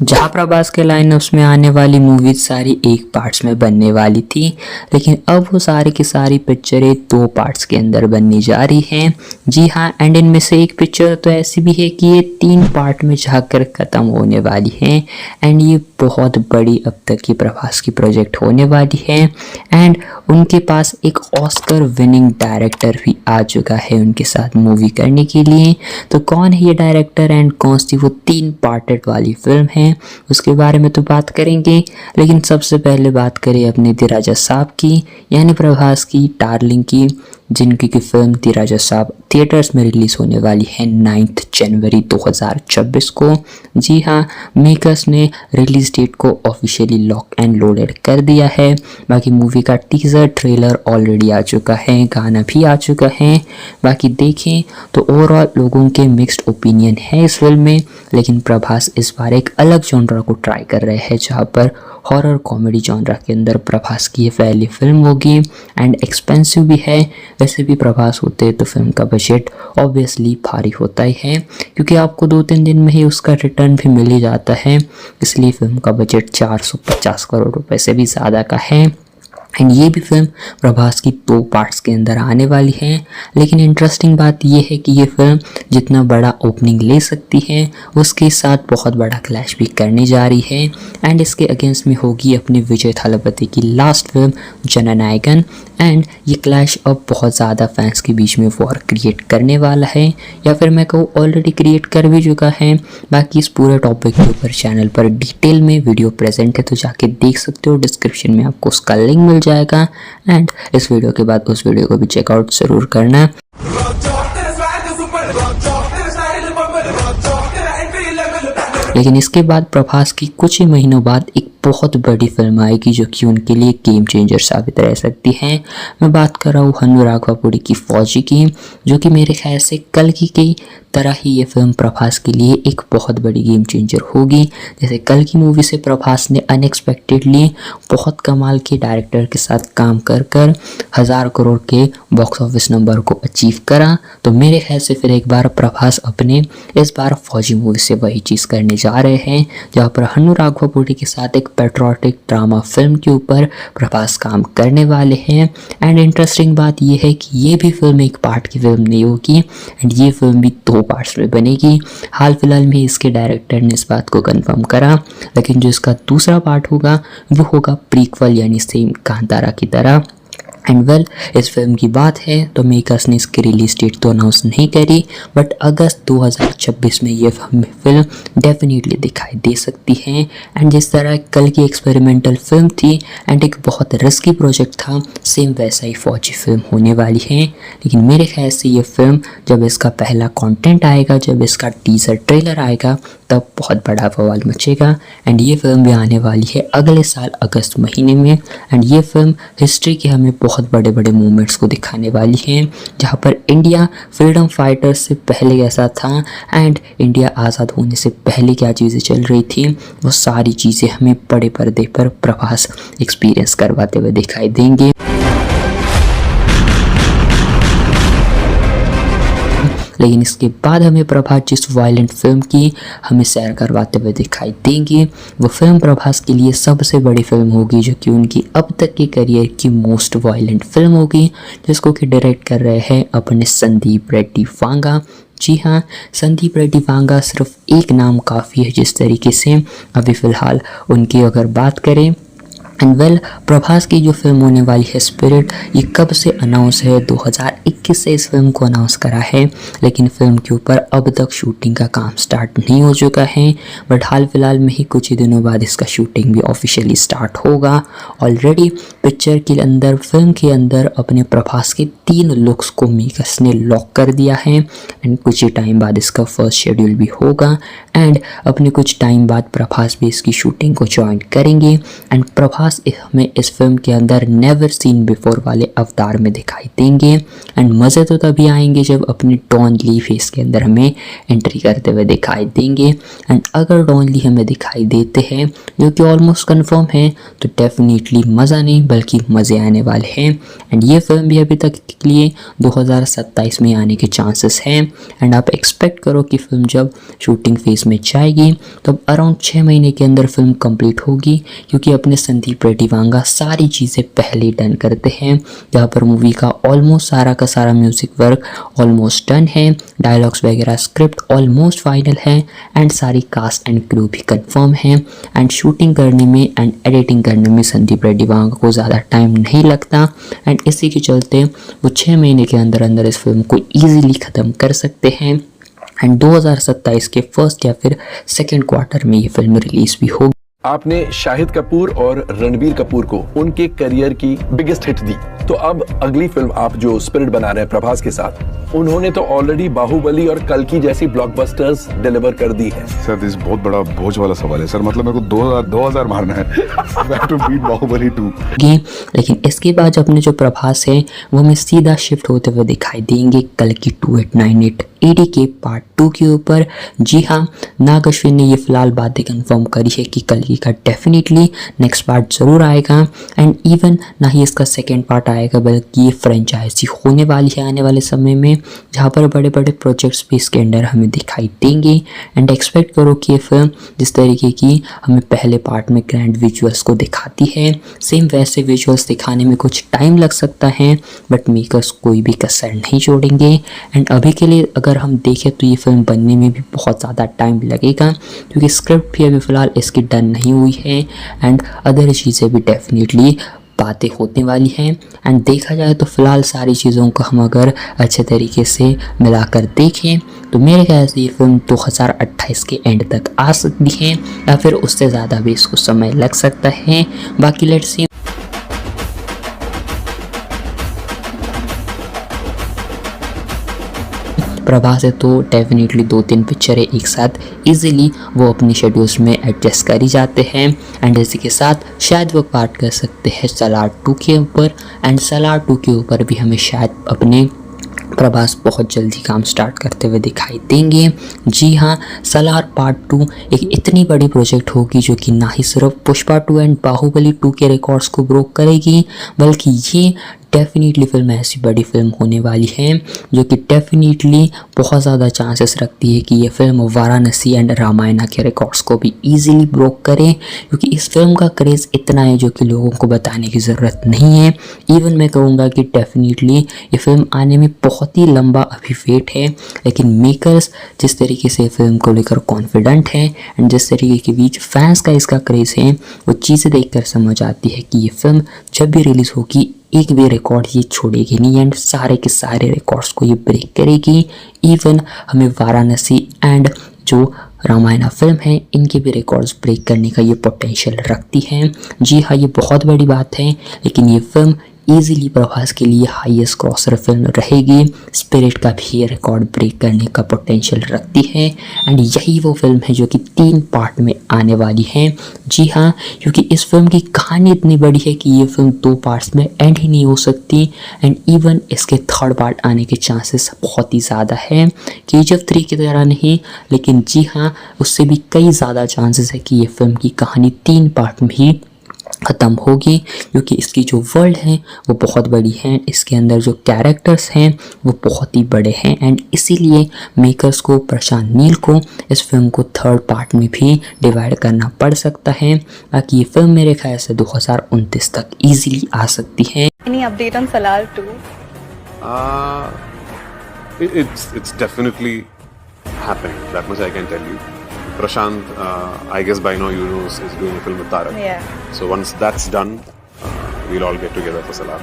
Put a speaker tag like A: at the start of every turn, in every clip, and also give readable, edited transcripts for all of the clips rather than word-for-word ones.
A: जहाँ प्रभास के लाइनअप्स में आने वाली मूवीज सारी एक पार्ट्स में बनने वाली थी, लेकिन अब वो सारी की सारी पिक्चरें दो पार्ट्स के अंदर बननी जा रही हैं। जी हाँ, एंड इनमें से एक पिक्चर तो ऐसी भी है कि ये 3 पार्ट में जाकर ख़त्म होने वाली है। एंड ये बहुत बड़ी अब तक की प्रभास की प्रोजेक्ट होने वाली है। एंड उनके पास एक ऑस्कर विनिंग डायरेक्टर भी आ चुका है उनके साथ मूवी करने के लिए। तो कौन है ये डायरेक्टर एंड कौन सी वो 3 पार्टेड वाली फिल्म है, उसके बारे में तो बात करेंगे। लेकिन सबसे पहले बात करें अपने दी राजा साहब की, यानी प्रभास की डार्लिंग की, जिनकी की फिल्म दी राजा साहब थिएटर्स में रिलीज होने वाली है 9 जनवरी 2026 को। जी हाँ, मेकर्स ने रिलीज डेट को ऑफिशियली लॉक एंड लोडेड कर दिया है। बाकी मूवी का टीजर ट्रेलर ऑलरेडी आ चुका है, गाना भी आ चुका है। बाकी देखें तो ओवरऑल लोगों के मिक्स्ड ओपिनियन है इस फिल्म में, लेकिन प्रभास इस बार एक अलग जॉनरा को ट्राई कर रहे हैं, जहाँ पर हॉरर कॉमेडी जॉनरा के अंदर प्रभास की ये पहली फिल्म होगी। एंड एक्सपेंसिव भी है। वैसे भी प्रभास होते तो फिल्म का बजट ऑब्वियसली भारी होता ही है, क्योंकि आपको 2-3 दिन में ही उसका रिटर्न भी मिल ही जाता है। इसलिए फिल्म का बजट 450 करोड़ रुपए से भी ज़्यादा का है। एंड ये भी फिल्म प्रभास की 2 पार्ट्स के अंदर आने वाली है। लेकिन इंटरेस्टिंग बात यह है कि ये फिल्म जितना बड़ा ओपनिंग ले सकती है, उसके साथ बहुत बड़ा क्लैश भी करने जा रही है। एंड इसके अगेंस्ट में होगी अपने विजय थालापति की लास्ट फिल्म जननायकन। एंड ये क्लैश अब बहुत ज़्यादा फैंस के बीच में वॉर क्रिएट करने वाला है, या फिर मैं कहूँ ऑलरेडी क्रिएट कर भी चुका है। बाकी इस पूरे टॉपिक के ऊपर चैनल पर डिटेल में वीडियो प्रेजेंट है, तो जाके देख सकते हो। डिस्क्रिप्शन में आपको उसका लिंक मिल जाएगा। एंड इस वीडियो के बाद उस वीडियो को भी चेकआउट ज़रूर करना। लेकिन इसके बाद प्रभास की कुछ ही महीनों बाद एक बहुत बड़ी फिल्म आएगी, जो कि उनके लिए गेम चेंजर साबित रह सकती है। मैं बात कर रहा हूँ हनु राघवापुडी की फौजी की, जो कि मेरे ख्याल से कल की तरह ही ये फिल्म प्रभास के लिए एक बहुत बड़ी गेम चेंजर होगी। जैसे कल की मूवी से प्रभास ने अनएक्सपेक्टेडली बहुत कमाल के डायरेक्टर के साथ काम कर 1000 करोड़ के बॉक्स ऑफिस नंबर को अचीव करा, तो मेरे ख्याल से फिर एक बार प्रभास अपने इस बार फौजी मूवी से वही चीज़ करने जा रहे हैं, जहाँ पर हनु राघवापुडी के साथ एक पेट्रियोटिक ड्रामा फिल्म के ऊपर प्रभास काम करने वाले हैं। एंड इंटरेस्टिंग बात यह है कि ये भी फिल्म एक पार्ट की फिल्म नहीं होगी, एंड ये फिल्म भी 2 पार्ट्स में बनेगी। हाल फिलहाल में इसके डायरेक्टर ने इस बात को कंफर्म करा, लेकिन जो इसका दूसरा पार्ट होगा वो होगा प्रीक्वल, यानी सेम कांतारा की तरह। एंड वेल, इस फिल्म की बात है तो मेकर्स ने इसकी रिलीज डेट तो अनाउंस नहीं करी, बट अगस्त 2026 में ये फिल्म डेफिनेटली दिखाई दे सकती है। एंड जिस तरह कल की एक्सपेरिमेंटल फिल्म थी एंड एक बहुत रिस्की प्रोजेक्ट था, सेम वैसा ही फौजी फिल्म होने वाली है। लेकिन मेरे ख्याल से ये फिल्म जब इसका पहला कंटेंट आएगा, जब इसका टीजर ट्रेलर आएगा, तब बहुत बड़ा बवाल मचेगा। एंड ये फिल्म भी आने वाली है अगले साल अगस्त महीने में। एंड ये फिल्म हिस्ट्री के हमें बहुत बड़े बड़े मूवमेंट्स को दिखाने वाली है, जहाँ पर इंडिया फ्रीडम फाइटर्स से पहले कैसा था एंड इंडिया आज़ाद होने से पहले क्या चीज़ें चल रही थी, वो सारी चीज़ें हमें बड़े पर्दे पर प्रभास एक्सपीरियंस करवाते हुए दिखाई देंगे। लेकिन इसके बाद हमें प्रभास जिस वायलेंट फिल्म की हमें सैर करवाते हुए दिखाई देंगे, वो फिल्म प्रभास के लिए सबसे बड़ी फिल्म होगी, जो कि उनकी अब तक के करियर की मोस्ट वायलेंट फिल्म होगी, जिसको कि डायरेक्ट कर रहे हैं अपने संदीप रेड्डी वांगा। जी हाँ, संदीप रेड्डी वांगा सिर्फ एक नाम काफ़ी है जिस तरीके से अभी फ़िलहाल उनकी अगर बात करें। एंड वेल, प्रभास की जो फिल्म होने वाली है स्पिरिट, ये कब से अनाउंस है, 2021 से इस फिल्म को अनाउंस करा है, लेकिन फिल्म के ऊपर अब तक शूटिंग का काम स्टार्ट नहीं हो चुका है। बट हाल फिलहाल में ही कुछ ही दिनों बाद इसका शूटिंग भी ऑफिशियली स्टार्ट होगा। ऑलरेडी पिक्चर के अंदर, फिल्म के अंदर अपने प्रभास के 3 लुक्स को मेकर्स ने लॉक कर दिया है। एंड कुछ ही टाइम बाद इसका फर्स्ट शेड्यूल भी होगा, एंड अपने कुछ टाइम बाद प्रभास भी इसकी शूटिंग को ज्वाइन करेंगे। एंड प्रभास प्रभास हमें इस फिल्म के अंदर नेवर सीन बिफोर वाले अवतार में दिखाई देंगे। एंड मज़े तो तभी आएंगे जब अपने डॉन ली फेस के अंदर हमें एंट्री करते हुए दिखाई देंगे। एंड अगर डॉन ली हमें दिखाई देते हैं, जो कि ऑलमोस्ट कंफर्म है, तो डेफिनेटली मज़ा नहीं बल्कि मज़े आने वाले हैं। एंड ये फिल्म भी अभी तक के लिए 2027 में आने के चांसेस हैं। एंड आप एक्सपेक्ट करो कि फिल्म जब शूटिंग फेज में जाएगी तब अराउंड 6 महीने के अंदर फिल्म कंप्लीट होगी, क्योंकि अपने संदीप रेड्डी वांगा सारी चीज़ें पहले डन करते हैं। जहाँ पर मूवी का ऑलमोस्ट सारा का सारा म्यूज़िक वर्क ऑलमोस्ट डन है, डायलॉग्स वगैरह स्क्रिप्ट ऑलमोस्ट फाइनल है, एंड सारी कास्ट एंड क्रू भी कंफर्म है। एंड शूटिंग करने में एंड एडिटिंग करने में संदीप रेड्डी वांगा को ज़्यादा टाइम नहीं लगता। एंड इसी के चलते वो 6 महीने के अंदर अंदर इस फिल्म को ईजिली ख़त्म कर सकते हैं। एंड 2027 के फर्स्ट या फिर सेकेंड क्वार्टर में ये फिल्म रिलीज भी होगी।
B: आपने शाहिद कपूर और रणबीर कपूर को उनके करियर की बिगेस्ट हिट दी, तो अब अगली फिल्म आप जो स्पिरिट बना रहे हैं प्रभास के साथ, उन्होंने तो ऑलरेडी बाहुबली और कल्कि जैसी ब्लॉकबस्टर्स डिलीवर कर दी है।
C: सर दिस बहुत बड़ा बोझ वाला सवाल है सर, मतलब मेरे को 2000 मारना है टू बीट बाहुबली 2।
A: लेकिन इसके बाद अपने जो प्रभास है वो हमें सीधा शिफ्ट होते हुए दिखाई देंगे कल्कि 2898 AD के पार्ट 2 के ऊपर। जी हाँ, नाग अश्विन ने ये फिलहाल बातें कंफर्म करी है कि कल्कि का डेफिनेटली नेक्स्ट पार्ट ज़रूर आएगा। एंड इवन ना ही इसका सेकेंड पार्ट आएगा, बल्कि ये फ्रेंचाइजी होने वाली है आने वाले समय में, जहाँ पर बड़े बड़े प्रोजेक्ट्स भी इसके अंदर हमें दिखाई देंगे। एंड एक्सपेक्ट करो कि ये फिल्म जिस तरीके की हमें पहले पार्ट में ग्रैंड विजुअल्स को दिखाती है, सेम वैसे विजुअल्स दिखाने में कुछ टाइम लग सकता है, बट मेकर्स कोई भी कसर नहीं छोड़ेंगे। एंड अभी के लिए अगर हम देखें तो ये फिल्म बनने में भी बहुत ज़्यादा टाइम लगेगा, क्योंकि स्क्रिप्ट भी अभी फ़िलहाल इसकी डन नहीं हुई है। एंड अदर चीज़ें भी डेफिनेटली बातें होने वाली हैं। एंड देखा जाए तो फ़िलहाल सारी चीज़ों को हम अगर अच्छे तरीके से मिलाकर देखें तो मेरे ख्याल से ये फिल्म 2028 के एंड तक आ सकती है, या फिर उससे ज़्यादा भी इसको समय लग सकता है। बाकी लेट्स सी। प्रभास है तो डेफिनेटली 2-3 पिक्चरें एक साथ इजीली वो अपनी शेड्यूल्स में एडजस्ट कर ही जाते हैं। एंड इसी के साथ शायद वो बात कर सकते हैं सलार 2 के ऊपर। एंड सलार 2 के ऊपर भी हमें शायद अपने प्रभास बहुत जल्दी काम स्टार्ट करते हुए दिखाई देंगे। जी हाँ, सलार पार्ट 2 एक इतनी बड़ी प्रोजेक्ट होगी जो कि ना ही सिर्फ पुष्पा 2 एंड बाहुबली 2 के रिकॉर्ड्स को ब्रोक करेगी, बल्कि ये डेफिनेटली फिल्म ऐसी बड़ी फिल्म होने वाली है जो कि डेफिनेटली बहुत ज़्यादा चांसेस रखती है कि ये फिल्म वाराणसी एंड रामायणा के रिकॉर्ड्स को भी इजीली ब्रोक करे, क्योंकि इस फिल्म का क्रेज़ इतना है जो कि लोगों को बताने की ज़रूरत नहीं है। इवन मैं कहूँगा कि डेफिनेटली ये फिल्म आने में बहुत ही लंबा अभी वेट है, लेकिन मेकर्स जिस तरीके से फिल्म को लेकर कॉन्फिडेंट है एंड जिस तरीके के बीच फैंस का इसका क्रेज़ है, वो चीज़ें देखकर समझ आती है कि ये फिल्म जब भी रिलीज़ होगी एक भी रिकॉर्ड ये छोड़ेगी नहीं एंड सारे के सारे रिकॉर्ड्स को ये ब्रेक करेगी। इवन हमें वाराणसी एंड जो रामायणा फिल्म है इनके भी रिकॉर्ड्स ब्रेक करने का ये पोटेंशियल रखती है। जी हाँ, ये बहुत बड़ी बात है, लेकिन ये फिल्म ईजिली प्रभास के लिए हाईएस्ट क्रॉसर फिल्म रहेगी। स्पिरिट का भी ये रिकॉर्ड ब्रेक करने का पोटेंशियल रखती है। एंड यही वो फिल्म है जो कि 3 पार्ट में आने वाली है। जी हाँ, क्योंकि इस फिल्म की कहानी इतनी बड़ी है कि ये फिल्म 2 पार्ट्स में एंड ही नहीं हो सकती। एंड इवन इसके थर्ड पार्ट आने के चांसेस बहुत ही ज़्यादा है। KGF 3 की तरह नहीं, लेकिन जी हाँ, उससे भी कई ज़्यादा चांसेस है कि ये फिल्म की कहानी 3 पार्ट में ही ख़त्म होगी, क्योंकि इसकी जो वर्ल्ड है वो बहुत बड़ी है, इसके अंदर जो कैरेक्टर्स हैं वो बहुत ही बड़े हैं। एंड इसीलिए मेकर्स को, प्रशांत नील को, इस फिल्म को थर्ड पार्ट में भी डिवाइड करना पड़ सकता है, ताकि ये फिल्म मेरे ख्याल से 2029 तक इजीली आ सकती है।
D: Any update on Salar 2?
E: It's definitely happening. That much I can tell you. Prashant, I guess by now you know, is doing a film with Tarak.
D: Yeah.
E: So once that's done, we'll all get together for Salar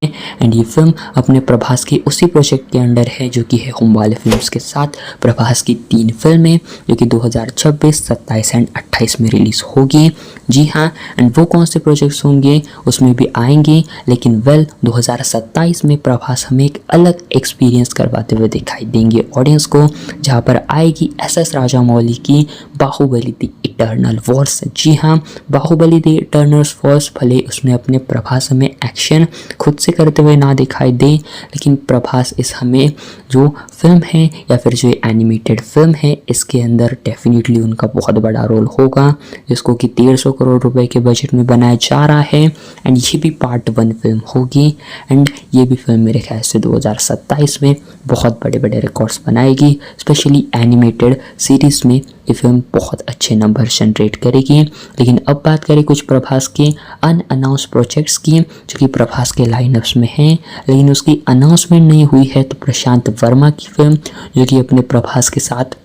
E: 2.
A: And ये film अपने प्रभास के उसी project के under है जो कि है home वाले फिल्म्स के साथ प्रभास की 3 फिल्में जो कि 2026, 27 एंड 28 में रिलीज़ होगी। जी हाँ, एंड वो कौन से प्रोजेक्ट्स होंगे उसमें भी आएंगे, लेकिन 2027 में प्रभास हमें एक अलग एक्सपीरियंस करवाते हुए दिखाई देंगे ऑडियंस को, जहाँ पर आएगी SS राजामौली की बाहुबली द इटर्नल वॉर्स। जी हाँ, बाहुबली द इटर्नल वॉर्स भले उसमें अपने प्रभास हमें एक्शन खुद से करते हुए ना दिखाई दे, लेकिन प्रभास इस हमें जो फिल्म है या फिर जो एनिमेटेड फिल्म है इसके अंदर डेफिनेटली उनका बहुत बड़ा रोल होगा, जिसको कि 150 करोड़ रुपए के बजट में बनाया जा रहा है। एंड ये भी पार्ट 1 फिल्म होगी एंड ये भी फिल्म मेरे ख्याल से 2027 में बहुत बड़े बड़े रिकॉर्ड्स बनाएगी, स्पेशली एनिमेटेड सीरीज़ में ये फिल्म बहुत अच्छे नंबर जनरेट करेगी। लेकिन अब बात करें कुछ प्रभास के अनअनाउंस प्रोजेक्ट्स की जो कि प्रभास के लाइनअप्स में हैं, लेकिन उसकी अनाउंसमेंट नहीं हुई है, तो प्रशांत वर्मा की फिल्म जो कि अपने प्रभास के साथ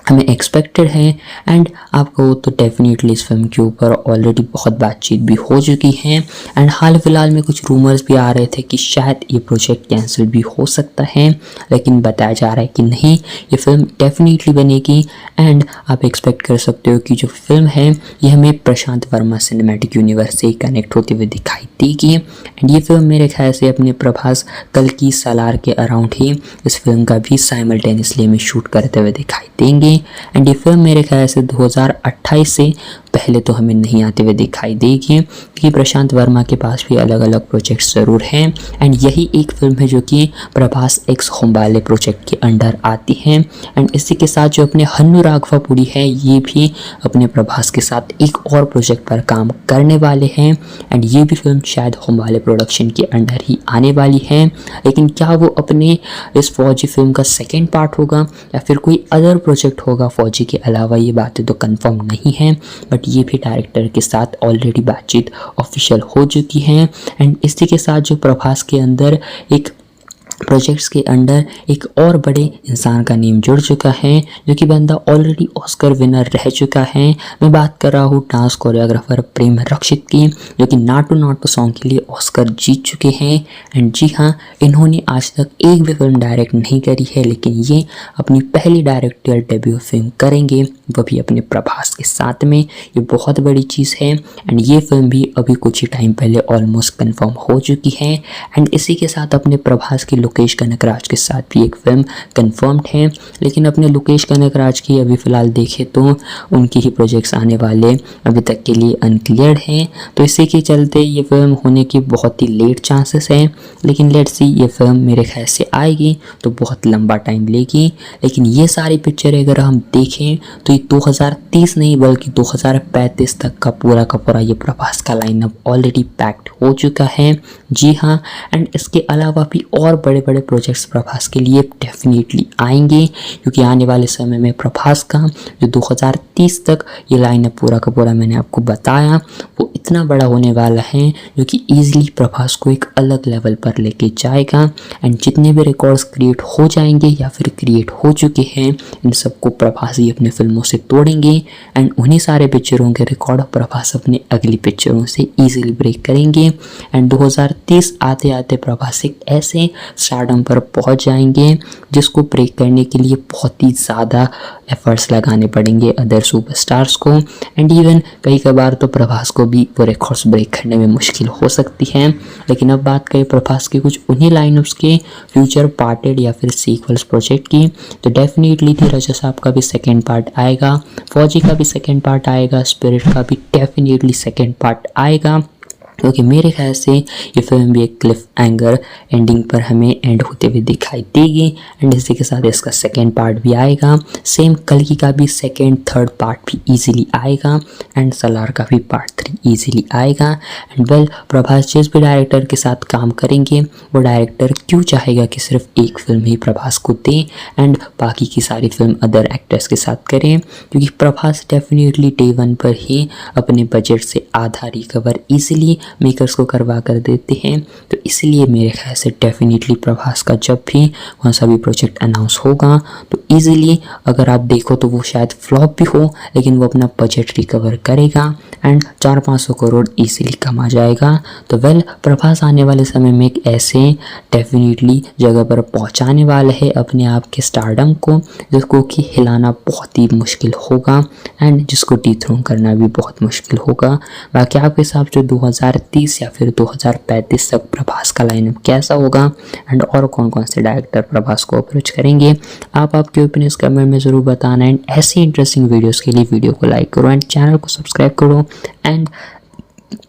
A: हमें एक्सपेक्टेड है। एंड आपको तो डेफिनेटली इस फिल्म के ऊपर ऑलरेडी बहुत बातचीत भी हो चुकी है एंड हाल फिलहाल में कुछ रूमर्स भी आ रहे थे कि शायद ये प्रोजेक्ट कैंसिल भी हो सकता है, लेकिन बताया जा रहा है कि नहीं, ये फिल्म डेफिनेटली बनेगी। एंड आप एक्सपेक्ट कर सकते हो कि जो फिल्म है ये हमें प्रशांत वर्मा सिनेमैटिक यूनिवर्स से कनेक्ट होते हुए दिखाई देगी। एंड ये फिल्म मेरे ख्याल से अपने प्रभास कल्कि सालार के अराउंड ही इस फिल्म का भी साइमल्टेनियसली हमें शूट करते हुए दिखाई देंगे। एंड ये फिल्म मेरे ख्याल से 2028 से पहले तो हमें नहीं आते हुए दिखाई देगी, क्योंकि प्रशांत वर्मा के पास भी अलग अलग प्रोजेक्ट्स ज़रूर हैं। एंड यही एक फिल्म है जो कि प्रभास एक्स होमबाले प्रोजेक्ट के अंडर आती है। एंड इसी के साथ जो अपने हन्नू राघवापुरी है ये भी अपने प्रभास के साथ एक और प्रोजेक्ट पर काम करने वाले हैं। एंड ये भी फिल्म शायद होमबाले प्रोडक्शन के अंडर ही आने वाली है, लेकिन क्या वो अपने इस फौजी फिल्म का सेकेंड पार्ट होगा या फिर कोई अदर प्रोजेक्ट होगा फौजी के अलावा, ये बातें तो कंफर्म नहीं है। बट ये भी डायरेक्टर के साथ ऑलरेडी बातचीत ऑफिशियल हो चुकी है। एंड इसी के साथ जो प्रभास के अंदर एक प्रोजेक्ट्स के अंडर एक और बड़े इंसान का नेम जुड़ चुका है, जो कि बंदा ऑलरेडी ऑस्कर विनर रह चुका है। मैं बात कर रहा हूँ डांस कोरियोग्राफर प्रेम रक्षित की, जो कि नाटू नाटू सॉन्ग के लिए ऑस्कर जीत चुके हैं। एंड जी हाँ, इन्होंने आज तक एक भी फिल्म डायरेक्ट नहीं करी है, लेकिन ये अपनी पहली डायरेक्टर डेब्यू फिल्म करेंगे, वो भी अपने प्रभास के साथ में। ये बहुत बड़ी चीज़ है। एंड ये फिल्म भी अभी कुछ ही टाइम पहले ऑलमोस्ट कन्फर्म हो चुकी है। एंड इसी के साथ अपने प्रभास की लोकेश कनकराज के साथ भी एक फिल्म कंफर्म्ड है, लेकिन अपने लोकेश कनकराज की अभी फ़िलहाल देखें तो उनकी ही प्रोजेक्ट्स आने वाले अभी तक के लिए अनक्लियर्ड हैं। तो इसी के चलते ये फिल्म होने की बहुत ही लेट चांसेस हैं, लेकिन लेट्स सी, ये फिल्म मेरे ख्याल से आएगी तो बहुत लंबा टाइम लेगी। लेकिन ये सारी पिक्चरें अगर हम देखें तो ये 2030 नहीं बल्कि 2035 तक का पूरा ये प्रभास का लाइनअप ऑलरेडी पैक्ड हो चुका है। जी हाँ, एंड इसके अलावा भी और बड़े बड़े प्रोजेक्ट्स प्रभास के लिए डेफिनेटली आएंगे, क्योंकि आने वाले समय में प्रभास का जो 2030 तक ये लाइनअप पूरा का पूरा मैंने आपको बताया वो इतना बड़ा होने वाला है जो कि ईजिली प्रभास को एक अलग लेवल पर लेके जाएगा। एंड जितने भी रिकॉर्ड्स क्रिएट हो जाएंगे या फिर क्रिएट हो चुके हैं, इन सबको प्रभास ही अपने फिल्मों से तोड़ेंगे। एंड उन्हीं सारे पिक्चरों के रिकॉर्ड प्रभास अपने अगली पिक्चरों से ईजिली ब्रेक करेंगे। एंड 2030 आते आते प्रभास एक ऐसे स्टारडम पर पहुंच जाएंगे जिसको ब्रेक करने के लिए बहुत ही ज़्यादा एफर्ट्स लगाने पड़ेंगे अदर सुपरस्टार्स को। एंड इवन कई कबार तो प्रभास को भी वो रिकॉर्ड्स ब्रेक करने में मुश्किल हो सकती है। लेकिन अब बात करें प्रभास के कुछ उन्हीं लाइनअप्स के फ्यूचर पार्टेड या फिर सीक्वल्स प्रोजेक्ट की, तो डेफिनेटली धीरज साहब का भी सेकेंड पार्ट आएगा, फौजी का भी सेकेंड पार्ट आएगा, स्पिरिट का भी डेफिनेटली सेकेंड पार्ट आएगा, क्योंकि मेरे ख्याल से ये फिल्म भी एक क्लिफ एंगर एंडिंग पर हमें एंड होते हुए दिखाई देगी। एंड इसी के साथ इसका सेकेंड पार्ट भी आएगा, सेम कल्कि का भी सेकेंड थर्ड पार्ट भी इजीली आएगा, एंड सलार का भी पार्ट 3 इजीली आएगा। एंड वेल, प्रभास जिस भी डायरेक्टर के साथ काम करेंगे वो डायरेक्टर क्यों चाहेगा कि सिर्फ एक फिल्म ही प्रभास को दे एंड बाकी की सारी फिल्म अदर एक्टर्स के साथ करें, क्योंकि प्रभास डेफिनेटली डे 1 पर ही अपने बजट से आधा रिकवर इजीली मेकर्स को करवा कर देते हैं। तो इसलिए मेरे ख्याल से डेफिनेटली प्रभास का जब भी कौन सा भी प्रोजेक्ट अनाउंस होगा तो ईजिली अगर आप देखो तो वो शायद फ्लॉप भी हो लेकिन वो अपना बजट रिकवर करेगा एंड 400-500 करोड़ ईजिली कमा जाएगा। तो वेल प्रभास आने वाले समय में एक ऐसे डेफिनेटली जगह पर पहुंचाने वाला है अपने आप के स्टारडम को जिसको कि हिलाना बहुत ही मुश्किल होगा एंड जिसको डिथ्रोन करना भी बहुत मुश्किल होगा। बाकी आपके हिसाब से 2030 या फिर 2035 तक प्रभास का लाइनअप कैसा होगा एंड और कौन कौन से डायरेक्टर प्रभास को अप्रोच करेंगे, आप आपके ओपिनियंस कमेंट में ज़रूर बताना। एंड ऐसी इंटरेस्टिंग वीडियोस के लिए वीडियो को लाइक करो एंड चैनल को सब्सक्राइब करो। एंड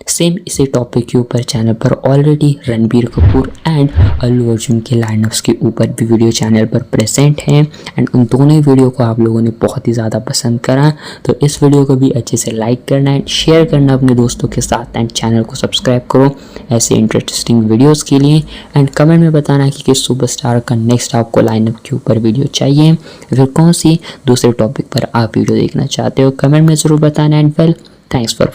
A: सेम इसी टॉपिक के ऊपर चैनल पर ऑलरेडी रणबीर कपूर एंड अल्लू अर्जुन के लाइनअप्स के ऊपर भी वीडियो चैनल पर प्रेजेंट हैं एंड उन दोनों ही वीडियो को आप लोगों ने बहुत ही ज़्यादा पसंद करा। तो इस वीडियो को भी अच्छे से लाइक करना एंड शेयर करना अपने दोस्तों के साथ एंड चैनल को सब्सक्राइब करो ऐसे इंटरेस्टिंग वीडियोज़ के लिए। एंड कमेंट में बताना कि किस सुपरस्टार का नेक्स्ट आपको लाइनअप के ऊपर वीडियो चाहिए, फिर कौन सी दूसरे टॉपिक पर आप वीडियो देखना चाहते हो, कमेंट में ज़रूर बताना। And well thanks for